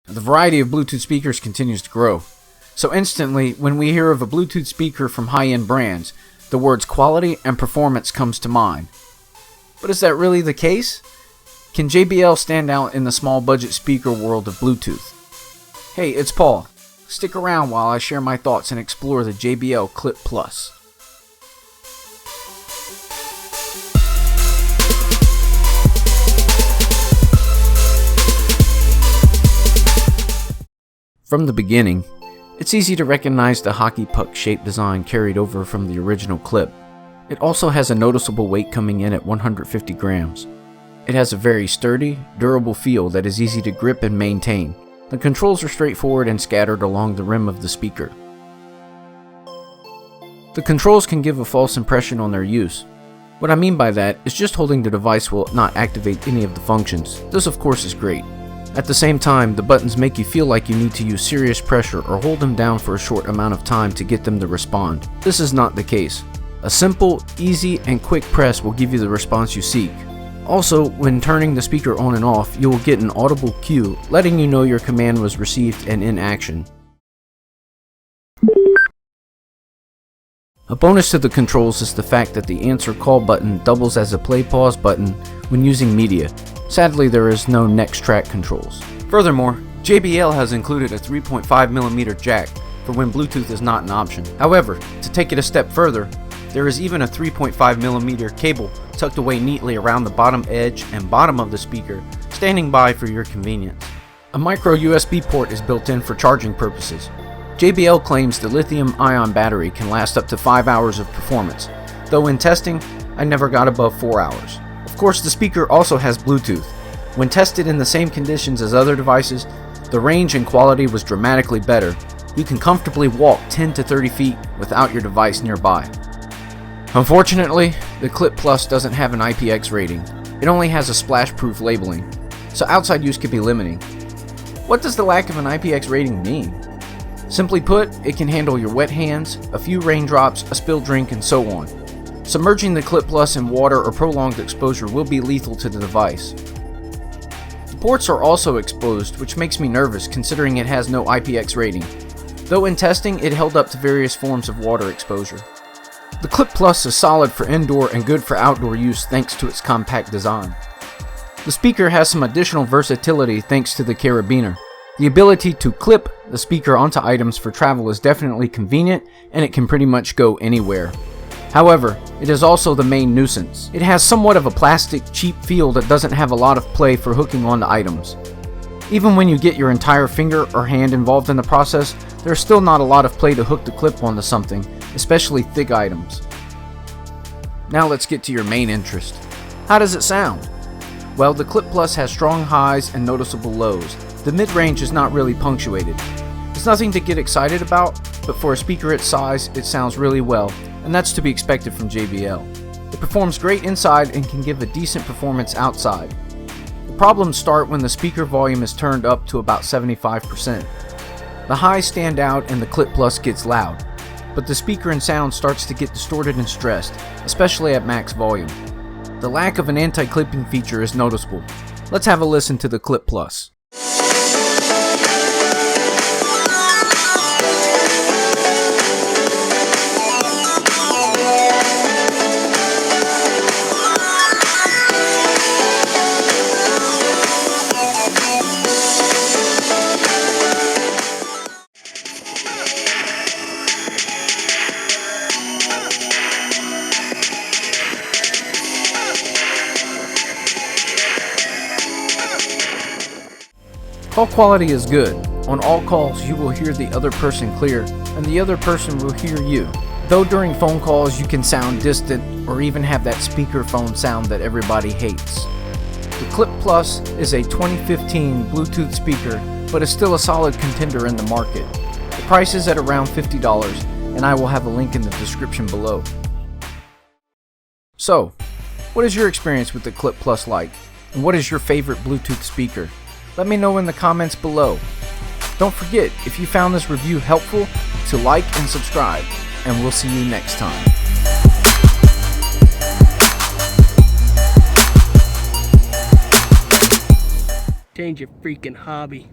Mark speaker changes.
Speaker 1: The variety of Bluetooth speakers continues to grow. So instantly, when we hear of a Bluetooth speaker from high-end brands, the words quality and performance comes to mind. But is that really the case? Can JBL stand out in the small budget speaker world of Bluetooth? Hey, it's Paul. Stick around while I share my thoughts and explore the JBL Clip Plus. From the beginning, it's easy to recognize the hockey puck shaped design carried over from the original Clip. It also has a noticeable weight coming in at 150 grams. It has a very sturdy, durable feel that is easy to grip and maintain. The controls are straightforward and scattered along the rim of the speaker. The controls can give a false impression on their use. What I mean by that is just holding the device will not activate any of the functions. This of course is great. At the same time, the buttons make you feel like you need to use serious pressure or hold them down for a short amount of time to get them to respond. This is not the case. A simple, easy, and quick press will give you the response you seek. Also, when turning the speaker on and off, you will get an audible cue letting you know your command was received and in action. A bonus to the controls is the fact that the answer call button doubles as a play-pause button when using media. Sadly, there is no next track controls. Furthermore, JBL has included a 3.5mm jack for when Bluetooth is not an option. However, to take it a step further, there is even a 3.5mm cable tucked away neatly around the bottom edge and bottom of the speaker, standing by for your convenience. A micro USB port is built in for charging purposes. JBL claims the lithium-ion battery can last up to 5 hours of performance, though in testing, I never got above 4 hours. Of course, the speaker also has Bluetooth. When tested in the same conditions as other devices, the range and quality was dramatically better. You can comfortably walk 10 to 30 feet without your device nearby. Unfortunately, the Clip Plus doesn't have an IPX rating. It only has a splash-proof labeling, so outside use could be limiting. What does the lack of an IPX rating mean? Simply put, it can handle your wet hands, a few raindrops, a spilled drink, and so on. Submerging the Clip Plus in water or prolonged exposure will be lethal to the device. The ports are also exposed, which makes me nervous considering it has no IPX rating, though in testing it held up to various forms of water exposure. The Clip Plus is solid for indoor and good for outdoor use thanks to its compact design. The speaker has some additional versatility thanks to the carabiner. The ability to clip the speaker onto items for travel is definitely convenient, and it can pretty much go anywhere. However, it is also the main nuisance. It has somewhat of a plastic, cheap feel that doesn't have a lot of play for hooking onto items. Even when you get your entire finger or hand involved in the process, there's still not a lot of play to hook the clip onto something, especially thick items. Now let's get to your main interest. How does it sound? Well, the Clip Plus has strong highs and noticeable lows. The mid-range is not really punctuated. It's nothing to get excited about, but for a speaker its size, it sounds really well, and that's to be expected from JBL. It performs great inside and can give a decent performance outside. The problems start when the speaker volume is turned up to about 75%. The highs stand out and the Clip Plus gets loud, but the speaker and sound starts to get distorted and stressed, especially at max volume. The lack of an anti-clipping feature is noticeable. Let's have a listen to the Clip Plus. Call quality is good. On all calls you will hear the other person clear, and the other person will hear you. Though during phone calls you can sound distant or even have that speakerphone sound that everybody hates. The Clip Plus is a 2015 Bluetooth speaker, but is still a solid contender in the market. The price is at around $50, and I will have a link in the description below. So, what is your experience with the Clip Plus like, and what is your favorite Bluetooth speaker? Let me know in the comments below. Don't forget, if you found this review helpful, to like and subscribe, and we'll see you next time.
Speaker 2: Change your freaking hobby.